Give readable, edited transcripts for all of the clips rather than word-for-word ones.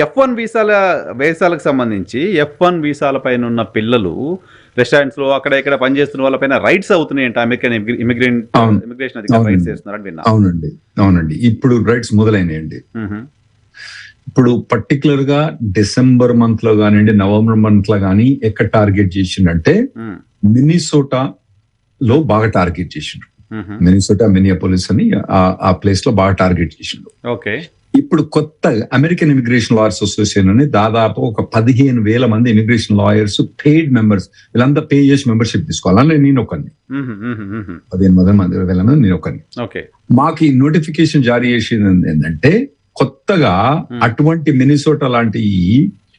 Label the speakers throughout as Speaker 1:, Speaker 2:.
Speaker 1: F1 వీసాలకు సంబంధించి F1 వీసాల పైన ఉన్న పిల్లలు రెస్టారెంట్స్‌లో అక్కడ ఇక్కడ పనిచేస్తున్న వాళ్ళపైన రైట్స్ అవుతున్నాయంట. అమెరికన్ ఇమిగ్రేషన్ అధికారులు రైట్స్ చేస్తున్నారని విన్నా.
Speaker 2: అవునండి. ఇప్పుడు రైట్స్ మొదలైనాయండి.
Speaker 1: హుహు.
Speaker 2: ఇప్పుడు పర్టికులర్ గా డిసెంబర్ మంత్ లో కానివ్వండి, నవంబర్ మంత్ లో కానీ ఎక్కడ టార్గెట్ చేసిండంటే మినిసోటా లో బాగా టార్గెట్ చేసిండు. మినిసోటా, మినియాపోలిస్ అని ఆ ప్లేస్ లో బాగా టార్గెట్ చేసిండు.
Speaker 1: ఓకే.
Speaker 2: ఇప్పుడు కొత్త అమెరికన్ ఇమిగ్రేషన్ లాయర్స్ అసోసియేషన్ అని దాదాపు ఒక 15,000 మంది ఇమిగ్రేషన్ లాయర్స్ పెయిడ్ మెంబర్స్, వీళ్ళంతా పే చేసి మెంబర్షిప్ తీసుకోవాలి. నేను ఒకరిని 15,000 మంది నేను ఒకరిని. మాకు ఈ నోటిఫికేషన్ జారీ చేసింది ఏంటంటే కొత్తగా అటువంటి మినిసోటా లాంటి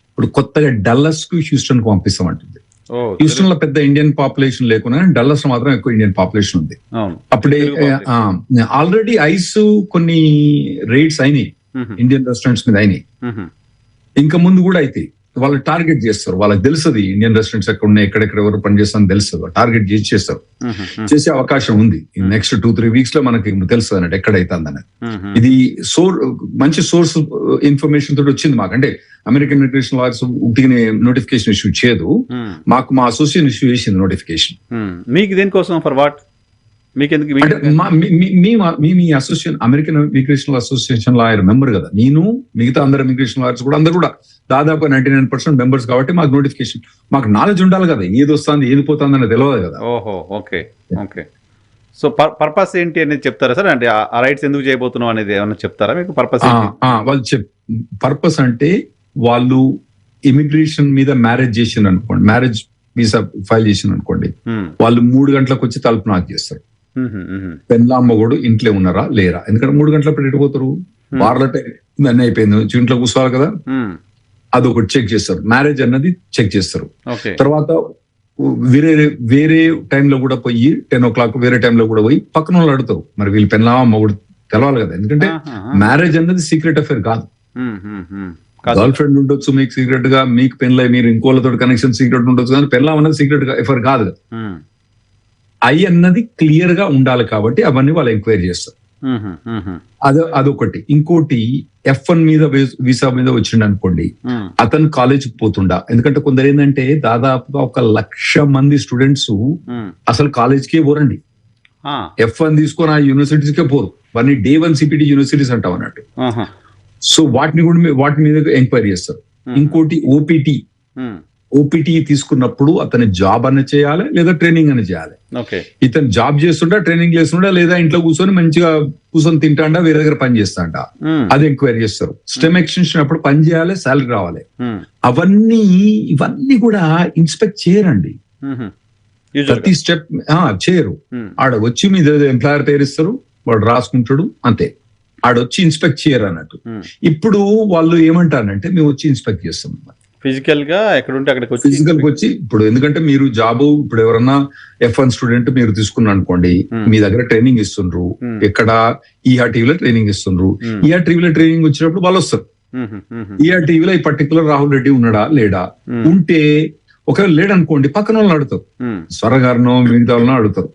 Speaker 2: ఇప్పుడు కొత్తగా డల్లస్ కు హ్యూస్టన్ కు పంపిస్తామంటుంది. హ్యూస్టన్ లో పెద్ద ఇండియన్ పాపులేషన్ లేకుండా డల్లస్ లో మాత్రం ఎక్కువ ఇండియన్ పాపులేషన్ ఉంది. అప్పుడే ఆల్రెడీ ఐస్ కొన్ని రేట్స్ అయినాయి ఇండియన్ రెస్టారెంట్స్ మీద అయినాయి. ఇంకా ముందు కూడా అయితే వాళ్ళు టార్గెట్ చేస్తారు. వాళ్ళకి తెలుస్తుంది ఇండియన్ రెస్టారెంట్స్ ఎక్కడ ఉన్నాయి, ఎక్కడెక్కడ ఎవరు పనిచేస్తారని తెలుస్తుంది. టార్గెట్ చేస్తారు, చేసే అవకాశం ఉంది. నెక్స్ట్ 2-3 వీక్స్ లో మనకి తెలుస్తుంది అన్నట్టు ఎక్కడైతుందని. ఇది మంచి సోర్స్ ఇన్ఫర్మేషన్ తోటి వచ్చింది మాకు. అంటే అమెరికన్ ఇమిగ్రేషన్ లాయర్స్ ఉట్టిగానే నోటిఫికేషన్ ఇష్యూ చేయదు, మాకు మా అసోసియేషన్ ఇష్యూ చేసింది నోటిఫికేషన్.
Speaker 1: మీకు దేనికోసం? For what?
Speaker 2: మీ association American immigration association lawyer member కదా నేను, మిగతా అందరు ఇమిగ్రేషన్ లాయర్స్ కూడా అందరు కూడా దాదాపు 99% మెంబర్స్ కాబట్టి మాకు నోటిఫికేషన్, మాకు నాలెడ్జ్ ఉండాలి కదా, ఏది వస్తుంది ఏది పోతుంది అనేది తెలియదు కదా.
Speaker 1: ఓహో, ఓకే ఓకే. సో పర్పస్ ఏంటి అనేది చెప్తారా సార్? అంటే ఆ రైట్స్ ఎందుకు చేయబోతున్నాం అనేది ఏమన్నా చెప్తారా మీకు? పర్పస్
Speaker 2: వాళ్ళు పర్పస్ అంటే వాళ్ళు ఇమిగ్రేషన్ మీద మ్యారేజ్ చేసిండ్రు అనుకోండి, మ్యారేజ్ వీసా ఫైల్ చేసిండ్రు అనుకోండి, వాళ్ళు 3 గంటలకు వచ్చి తలుపు నాక్ చేస్తారు. పెళ్ళామ్మ కూడా ఇంట్లో ఉన్నారా లేరా, ఎందుకంటే 3 గంటల పెట్టిపోతారు. బార్ల అన్నీ అయిపోయింది, ఇంట్లో కూర్చోవాలి కదా, అదొకటి చెక్ చేస్తారు. మ్యారేజ్ అన్నది చెక్ చేస్తారు. తర్వాత వేరే టైంలో కూడా పోయి 10 o'clock వేరే టైంలో కూడా పోయి పక్కన వాళ్ళు అడుగుతారు, మరి వీళ్ళు పెళ్ళామ్మ కూడా తెలవాలి కదా, ఎందుకంటే మ్యారేజ్ అన్నది సీక్రెట్ అఫేర్ కాదు. గర్ల్ ఫ్రెండ్ ఉండొచ్చు మీకు సీక్రెట్ గా, మీకు పెళ్ళై మీరు ఇంకోళ్ళతో కనెక్షన్ సీక్రెట్ ఉండొచ్చు, కానీ పెళ్ళాం అన్నది సీక్రెట్ అఫేర్ కాదు. అవి అన్నది క్లియర్ గా ఉండాలి కాబట్టి అవన్నీ వాళ్ళు ఎంక్వైరీ చేస్తారు. అదొకటి. ఇంకోటి F1 మీద వీసా మీద వచ్చిండు అనుకోండి, అతను కాలేజీకి పోతుండా. ఎందుకంటే కొందరు ఏంటంటే దాదాపుగా 1,00,000 మంది స్టూడెంట్స్ అసలు కాలేజ్కే పోరండి. F1 తీసుకొని ఆ యూనివర్సిటీస్కే పోరు. వాటిని Day 1 CPT యూనివర్సిటీస్ అంటాం అన్నట్టు. సో వాటి మీద ఎంక్వైరీ చేస్తారు. ఇంకోటి ఓపీటీ తీసుకున్నప్పుడు అతని జాబ్ అన్న చేయాలి లేదా ట్రైనింగ్ అని చేయాలి. ఇతను జాబ్ చేస్తుంటా, ట్రైనింగ్ చేస్తుంటా, లేదా ఇంట్లో కూర్చొని మంచిగా కూర్చొని తింటాడా, వేరే దగ్గర పని చేస్తాంట, అది ఎంక్వైరీ చేస్తారు. స్టెమ్ ఎక్స్టెన్షన్ అప్పుడు పని చేయాలి, శాలరీ రావాలి. ఇవన్నీ కూడా ఇన్స్పెక్ట్ చేయరండి, ప్రతి స్టెప్ చేయరు. ఆడ వచ్చి మీ ఎంప్లాయర్ పేరు ఇస్తారు, వాడు రాసుకుంటాడు, అంతే. ఆడొచ్చి ఇన్స్పెక్ట్ చేయరు అన్నట్టు. ఇప్పుడు వాళ్ళు ఏమంటారంటే మేము వచ్చి ఇన్స్పెక్ట్ చేస్తాం
Speaker 1: ఫిజికల్ గా ఎక్కడుంటే అక్కడికి
Speaker 2: వచ్చి. ఇప్పుడు ఎందుకంటే మీరు జాబ్ ఇప్పుడు ఎవరన్నా F1 స్టూడెంట్ మీరు తీసుకున్నారు అనుకోండి, మీ దగ్గర ట్రైనింగ్ ఇస్తుండ్రు, ఎక్కడ ERTVలో ట్రైనింగ్ ఇస్తుండ్రు. ERTVలో ట్రైనింగ్ వచ్చినప్పుడు వాళ్ళు వస్తారు. ERTVలో ఈ పర్టికులర్ రాహుల్ రెడ్డి ఉన్నాడా లేడా, ఉంటే ఒకవేళ లేడనుకోండి పక్కన వాళ్ళని అడుగుతారు, స్వరగారినో మిగతా వాళ్ళనో అడుగుతారు.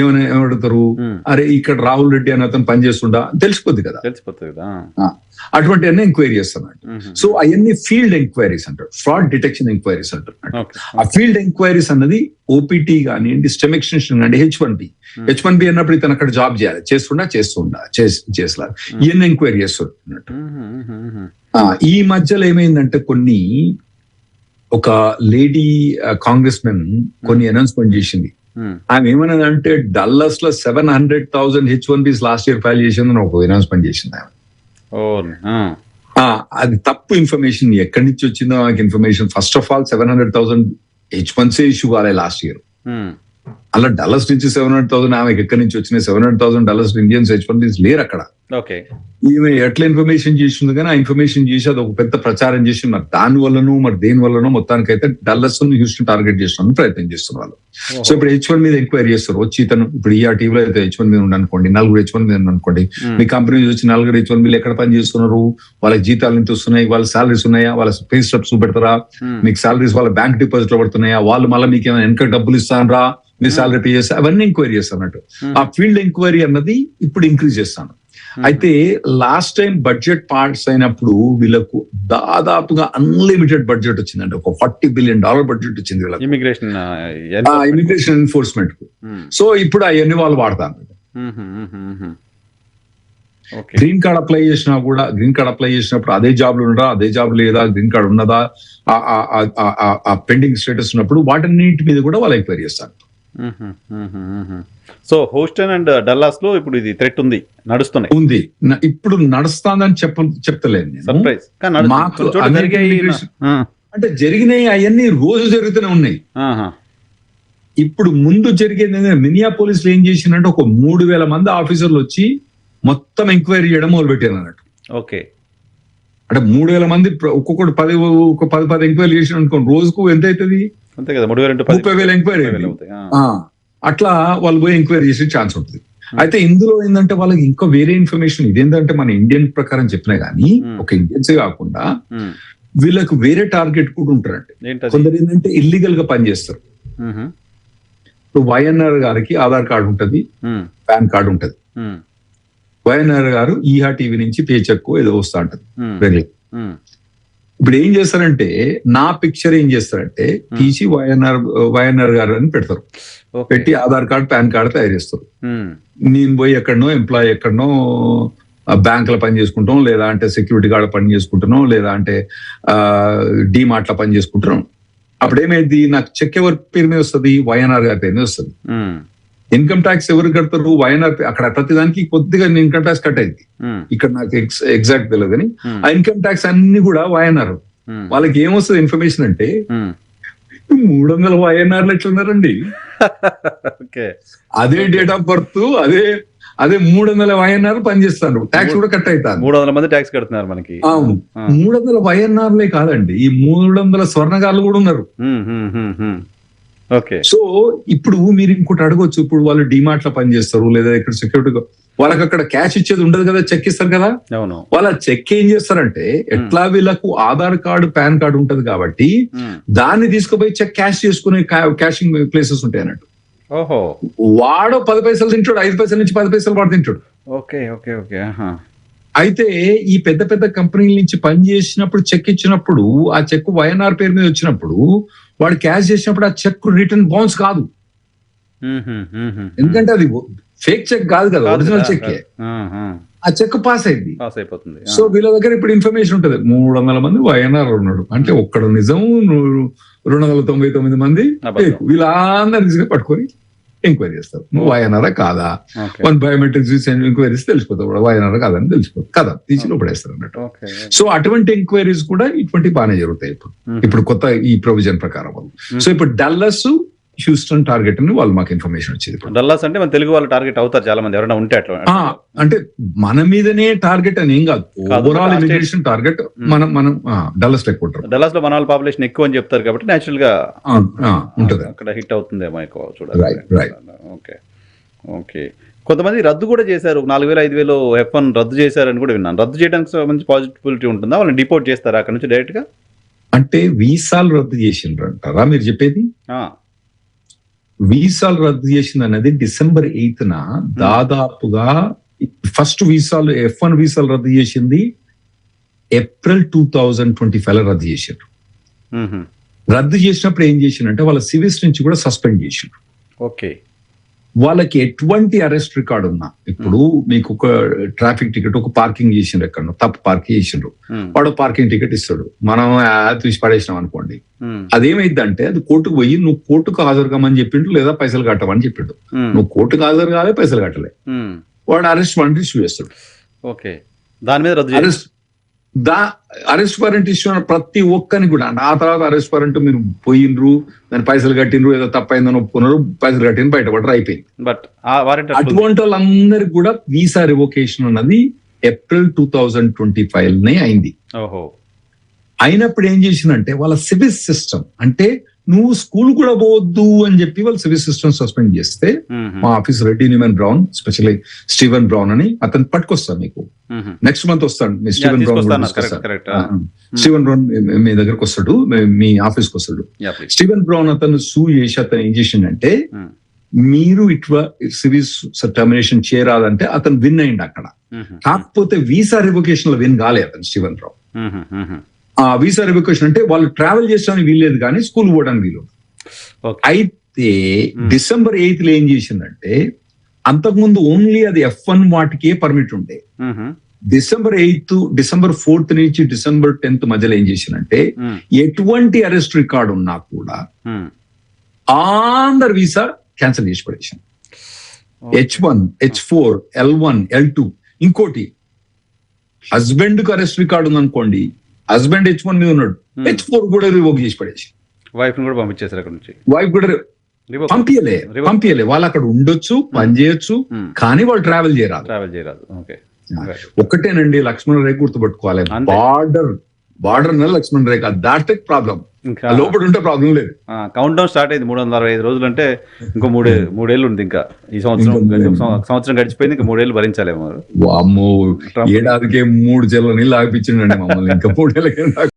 Speaker 2: ఏమడుగుతారు, అరే ఇక్కడ రాహుల్ రెడ్డి అని అతను పనిచేస్తుండా తెలిసిపోద్ది కదా, అటువంటి అన్నీ ఎంక్వైరీ చేస్తున్నట్టు. సో అవన్నీ ఫీల్డ్ ఎంక్వైరీస్ అంటారు, ఫ్రాడ్ డిటెక్షన్ ఎంక్వైరీస్ అంటారు. ఆ ఫీల్డ్ ఎంక్వైరీస్ అన్నది ఓపీటీ కానివ్వండి, స్టెమ్ ఎక్స్టెన్షన్ అంటే H1B అన్నప్పుడు ఇతను అక్కడ జాబ్ చేయాలి, చేస్తుండా చేసలా, ఇవన్నీ ఎంక్వైరీ చేస్తున్నట్టు. ఈ మధ్యలో ఏమైందంటే ఒక లేడీ కాంగ్రెస్ మెన్ కొన్ని అనౌన్స్మెంట్ చేసింది. ఆమె ఏమన్నదంటే డల్లస్ లో 700,000 H1Bs లాస్ట్ ఇయర్ ఫైల్ చేసిందని ఒక అనౌన్స్మెంట్ చేసింది ఆమె. అది తప్పు ఇన్ఫర్మేషన్. ఎక్కడి నుంచి వచ్చిందో ఆమెకి information. First of all 700,000 H1C issue కాలే లాస్ట్ ఇయర్. అలా డల్లస్ నుంచి 700,000 ఆమెకి ఎక్కడి నుంచి వచ్చినాయి? 700,000 డల్లస్ ఇండియన్స్ H1Bs లేరు అక్కడ. ఈమె ఎట్లా ఇన్ఫర్మేషన్ చేసింది, కానీ ఆ ఇన్ఫర్మేషన్ చేసి అది ఒక పెద్ద ప్రచారం చేసి మరి దాని వల్లనో మరి దేని వల్లనో మొత్తానికైతే డల్లస్ హ్యూస్టన్ టార్గెట్ చేసిన ప్రయత్నం చేస్తున్నారు వాళ్ళు. సో ఇప్పుడు H1 మీద ఎంక్వైరీ చేస్తారు. వచ్చి ఇతను ఇప్పుడు ERTVలో అయితే H1 మీద ఉండనుకోండి, 4 H1 మీద ఉండనుకోండి, మీ కంపెనీ వచ్చి 4 H1 మీద ఎక్కడ పని చేస్తున్నారు, వాళ్ళకి జీతాలు ఎంత వస్తున్నాయి, వాళ్ళ సాలరీస్ ఉన్నాయా, వాళ్ళ పే స్టెప్స్ చూపెడతారా, మీకు సాలరీస్ వాళ్ళ బ్యాంక్ డిపాజిట్ లో పడుతున్నాయా, వాళ్ళు మళ్ళీ మీకు ఏమైనా వెనక డబ్బులు ఇస్తానరా, మీ సాలరీ పే చేస్తా, అవన్నీ ఎంక్వైరీ చేస్తాను అన్నట్టు. ఆ ఫీల్డ్ ఎంక్వైరీ అన్నది ఇప్పుడు ఇంక్రీజ్ చేస్తాను. అయితే లాస్ట్ టైం బడ్జెట్ పార్ట్స్ అయినప్పుడు వీళ్ళకు దాదాపుగా అన్లిమిటెడ్ బడ్జెట్ వచ్చిందండి. ఒక $40 బిలియన్ బడ్జెట్ వచ్చింది వీళ్ళకి
Speaker 1: ఇమిగ్రేషన్
Speaker 2: ఇమిగ్రేషన్ ఎన్ఫోర్స్మెంట్ కు. సో ఇప్పుడు అవన్నీ వాళ్ళు వాడతారు. గ్రీన్ కార్డ్ అప్లై చేసినా కూడా, గ్రీన్ కార్డ్ అప్లై చేసినప్పుడు అదే జాబ్లు ఉండరా, అదే జాబ్ లేదా, గ్రీన్ కార్డ్ ఉన్నదా, ఆ పెండింగ్ స్టేటస్ ఉన్నప్పుడు వాటన్నిటి మీద కూడా వాళ్ళు ఎంక్వైరీ చేస్తారు.
Speaker 1: సో హూస్టన్ అండ్ డల్లాస్ లో ఇప్పుడు ఇది థ్రెట్ ఉంది, నడుస్తున్నాయి
Speaker 2: ఉంది. ఇప్పుడు నడుస్తాందని చెప్తలేను నేను.
Speaker 1: సర్ప్రైజ్
Speaker 2: మాకు అంటే జరిగినాయి అవన్నీ రోజు జరుగుతూనే ఉన్నాయి. ఇప్పుడు ముందు జరిగేది మినియాపోలిస్ లో ఏం చేసిందంటే ఒక 3,000 మంది ఆఫీసర్లు వచ్చి మొత్తం ఎంక్వైరీ చేయడం మొదలు పెట్టారు అన్నట్టు.
Speaker 1: ఓకే,
Speaker 2: అంటే 3,000 మంది ఒక్కొక్కటి 10 ఎంక్వైరీ చేసిన అనుకోండి, రోజుకు ఎంత అవుతుంది?
Speaker 1: అంతే కదా,
Speaker 2: 30,000 ఎంక్వైరీ. అట్లా వాళ్ళు పోయి ఎంక్వైరీ చేసే ఛాన్స్ ఉంటుంది. అయితే ఇందులో ఏంటంటే వాళ్ళకి ఇంకా వేరే ఇన్ఫర్మేషన్, ఇదేంటంటే మన ఇండియన్ ప్రకారం చెప్పినా గానీ ఒక ఇండియన్సే కాకుండా వీళ్ళకు వేరే టార్గెట్ కూడా ఉంటారండి. కొందరు ఏంటంటే ఇల్లీగల్ గా పనిచేస్తారు. ఇప్పుడు వైఎన్ఆర్ గారికి ఆధార్ కార్డు ఉంటది, పాన్ కార్డు ఉంటది. వైఎన్ఆర్ గారు ఈహా టీవీ నుంచి పే చెక్ ఏదో వస్తా ఉంటది రెగ్యులర్. ఇప్పుడు ఏం చేస్తారంటే నా పిక్చర్ ఏం చేస్తారంటే తీసి వైఎన్ఆర్ గారు అని పెడతారు. పెట్టి ఆధార్ కార్డు పాన్ కార్డు తయారు చేస్తారు. నేను పోయి ఎక్కడనో ఎంప్లాయ్ ఎక్కడనో బ్యాంక్ లో పని చేసుకుంటాం, లేదా అంటే సెక్యూరిటీ గార్డ్ పని చేసుకుంటున్నాం, లేదా అంటే డీమార్ట్ లో పని చేసుకుంటున్నాం. అప్పుడు ఏమైంది, నాకు చెక్ ఎవరి పేరు మీద వస్తుంది? వైఎన్ఆర్ గారి పేరు మీద వస్తుంది. ఇన్కమ్ ట్యాక్స్ ఎవరు కడతారు? వైఎన్ఆర్. అక్కడ ప్రతి దానికి కొద్దిగా ఇన్కమ్ ట్యాక్స్ కట్ అయింది. ఇక్కడ నాకు ఎగ్జాక్ట్ తెలియదు కానీ ఆ ఇన్కమ్ ట్యాక్స్ అన్ని కూడా వైఎన్ఆర్. వాళ్ళకి ఏమొస్తుంది ఇన్ఫర్మేషన్ అంటే 300 వైఎన్ఆర్లు ఎట్లున్నారండి, అదే డేట్ ఆఫ్ బర్త్, అదే 300 వైఎన్ఆర్ పనిచేస్తారు. ట్యాక్స్ కూడా కట్ అవుతారు.
Speaker 1: 300 మంది ట్యాక్స్ కడుతున్నారు మనకి.
Speaker 2: 300 వైఎన్ఆర్లే కాదండి, ఈ 300 స్వర్ణగాళ్ళు కూడా ఉన్నారు. సో ఇప్పుడు మీరు ఇంకోటి అడగొచ్చు, ఇప్పుడు వాళ్ళు డిమార్ట్ లో పనిచేస్తారు, లేదా ఇక్కడ సెక్యూరిటీ, వాళ్ళకి అక్కడ క్యాష్ ఇచ్చేది ఉండదు కదా, చెక్ ఇస్తారు కదా. వాళ్ళ చెక్ ఏం చేస్తారంటే ఎట్లా వీళ్ళకు ఆధార్ కార్డు పాన్ కార్డు ఉంటది కాబట్టి దాన్ని తీసుకుపోయి చెక్ క్యాష్ చేసుకునే క్యాషింగ్ ప్లేసెస్ ఉంటాయి అన్నట్టు. వాడు 10 పైసలు తింటాడు, 5 పైసల నుంచి 10 పైసలు వాడు తింటాడు. అయితే ఈ పెద్ద పెద్ద కంపెనీల నుంచి పని చేసినప్పుడు చెక్ ఇచ్చినప్పుడు ఆ చెక్ వైఎన్ఆర్ పేరు మీద వచ్చినప్పుడు వాడు క్యాష్ చేసినప్పుడు ఆ చెక్ రిటర్న్ బౌన్స్ కాదు. ఎందుకంటే అది ఫేక్ చెక్ కాదు కదా, ఒరిజినల్ చెక్. ఆ చెక్ పాస్ అయిపోతుంది. సో వీళ్ళ దగ్గర ఇప్పుడు ఇన్ఫర్మేషన్ ఉంటుంది, 300 మంది వైఎన్ఆర్ ఉన్నాడు అంటే ఒక్కడు నిజం, 299 మంది వీళ్ళందరినీ పట్టుకొని ఎంక్వైరీ చేస్తారు. నువ్వు వైఎన్ఆరా కాదా, వన్ బయోమెట్రిక్స్ ఎంక్వైరీస్ తెలిసిపోతావు, వైఎన్ఆర్ కాదని తెలిసిపోతుంది కదా, తీసి లోపడేస్తారు అన్నట్టు. సో అటువంటి ఎంక్వైరీస్ కూడా ఇటువంటి బాగానే జరుగుతాయి ఇప్పుడు కొత్త ఈ ప్రొవిజన్ ప్రకారం. సో ఇప్పుడు డల్లస్ హ్యూస్టన్ టార్గెట్ అని వాళ్ళు మాకు ఇన్ఫర్మేషన్ వచ్చింది.
Speaker 1: డల్లాస్ అంటే మన తెలుగు వాళ్ళు టార్గెట్ అవుతారు చాలా మంది, ఎవరైనా ఉంటే అట్లా.
Speaker 2: అంటే మన మీదనే టార్గెట్ అని ఏం కాదు, ఓవరాల్ ఇమిగ్రేషన్ టార్గెట్ మనం డల్లస్ లో ఎక్కువ.
Speaker 1: డల్లాస్ లో మన వాళ్ళ పాపులేషన్ ఎక్కువ అని చెప్తారు కాబట్టి నేచురల్ గా ఉంటుంది, అక్కడ హిట్ అవుతుందేమో ఎక్కువ చూడాలి. ఓకే, కొంతమంది రద్దు కూడా చేశారు, 4,000-5,000 F1 రద్దు చేశారని కూడా విన్నాను. రద్దు చేయడానికి సంబంధించి పాజిటివిటీ ఉంటుందా? వాళ్ళని డిపోర్ట్ చేస్తారా అక్కడ నుంచి డైరెక్ట్ గా? అంటే
Speaker 2: వీసాలు రద్దు చేసిండ్రు అంటారా మీరు చెప్పేది? వీసాలు రద్దు చేసింది అనేది December 8th దాదాపుగా ఫస్ట్ వీసాలు F1 వీసాలు రద్దు చేసింది April 2025 రద్దు చేశారు. రద్దు చేసినప్పుడు ఏం చేసిందంటే వాళ్ళ సివిల్స్ నుంచి కూడా సస్పెండ్ చేసిండ్రు.
Speaker 1: ఓకే,
Speaker 2: వాళ్ళకి ఎటువంటి అరెస్ట్ రికార్డు ఉన్నా, ఇప్పుడు మీకు ఒక ట్రాఫిక్ టికెట్, ఒక పార్కింగ్ చేసిండ్రు, ఎక్కడ తప్పు పార్కింగ్ చేసిండ్రు, వాడు పార్కింగ్ టికెట్ ఇస్తాడు, మనం తీసి పడేసినాం అనుకోండి, అదేమైందంటే అది కోర్టుకు పోయి నువ్వు కోర్టుకు హాజరు కమ్మని చెప్పిండు, లేదా పైసలు కట్టమని చెప్పిండు. నువ్వు కోర్టుకు హాజరు కాలే, పైసలు కట్టలే, వాడు అరెస్ట్ వారెంట్ ఇష్యూ చేస్తాడు.
Speaker 1: ఓకే, దాని మీద
Speaker 2: అరెస్ట్ వారెంట్ ఇష్యూ ప్రతి ఒక్కరిని కూడా, ఆ తర్వాత అరెస్ట్ వారెంట్ మీరు పోయినరు, దాని పైసలు కట్టినరు, ఏదో తప్పైందని ఒప్పుకున్నారు, పైసలు కట్టిన బయటపడరు, అయిపోయింది.
Speaker 1: బట్
Speaker 2: అటువంటి వాళ్ళందరికి కూడా వీసా రివోకేషన్ అన్నది April 2025 అయింది. అయినప్పుడు ఏం చేసిందంటే వాళ్ళ సివిల్ సిస్టమ్, అంటే నువ్వు స్కూల్ కూడా పోవద్దు అని చెప్పి వాళ్ళు సివిల్ సిస్టమ్ సస్పెండ్ చేస్తే మా office Reddy Neumann brown, specially Steven brown అని అతను పట్టుకొస్తాను, మీకు నెక్స్ట్ మంత్ వస్తాడు. మీ స్టీవెన్ బ్రౌన్ స్టీవెన్ బ్రౌన్ మీ దగ్గరకు వస్తాడు, మీ ఆఫీస్కి వస్తాడు. స్టీవెన్ బ్రౌన్ అతను సూ చేసి అతను ఏం చేసిండంటే మీరు ఇట్లా సివిల్ టర్మినేషన్ చేయరాదంటే అతను విన్ అయ్యిండు అక్కడ. కాకపోతే వీసా రివొకేషన్ లో విన్ కాలేదు అతను శ్రీవన్ రావు.
Speaker 1: మ్మ్.
Speaker 2: ఆ వీసా రివొకేషన్ అంటే వాళ్ళు ట్రావెల్ చేయడానికి వీల్లేదు కానీ స్కూల్ పోవడానికి వీలు.
Speaker 1: ఓకే.
Speaker 2: అయితే December 8th ఏం చేసిందంటే, అంతకుముందు ఓన్లీ అది F1 వాటికే పర్మిట్ ఉండే.
Speaker 1: మ్మ్.
Speaker 2: December 8th, December 4th నుంచి December 10th మధ్యలో ఏం చేసిందంటే,
Speaker 1: మ్మ్.
Speaker 2: ఎటువంటి అరెస్ట్ రికార్డు ఉన్నా కూడా
Speaker 1: మ్మ్.
Speaker 2: అందరు వీసా క్యాన్సిల్ చేసి పడేసాను. H1, H4, L1, L2. ఇంకోటి, హస్బెండ్ కు అరెస్ట్ రికార్డు ఉందనుకోండి, హస్బెండ్ H1 మీద ఉన్నాడు, H4 కూడా రివోక్ చేసి పడేసి,
Speaker 1: వైఫ్ ని కూడా పంపించేసారు అక్కడ నుంచి.
Speaker 2: వైఫ్ కూడా పంపించలే. వాళ్ళు అక్కడ ఉండొచ్చు, పని చేయొచ్చు, కానీ వాళ్ళు ట్రావెల్ చేయరాదు.
Speaker 1: ట్రావెల్ చేయరాదు. ఓకే.
Speaker 2: ఒకటేనండి, లక్ష్మణ్ రేఖ గుర్తుపెట్టుకోవాలి. బార్డర్ లక్ష్మణ్ రేఖ దాటితే ప్రాబ్లం,
Speaker 1: ఇంకా
Speaker 2: లోపల ఉంటే ప్రాబ్లం లేదు.
Speaker 1: కౌంట్ డౌన్ స్టార్ట్ అయింది. 365 రోజులు అంటే ఇంకో మూడేళ్ళు ఉంది. ఇంకా ఈ సంవత్సరం గడిచిపోయింది, ఇంకా 3 ఏళ్ళు భరించాలేమో.
Speaker 2: వామ్మో, ఏడాదికే 3 జల్ల నీళ్ళు ఆగిపించిండండి మమ్మల్ని, ఇంకా 3 ఏళ్ళకి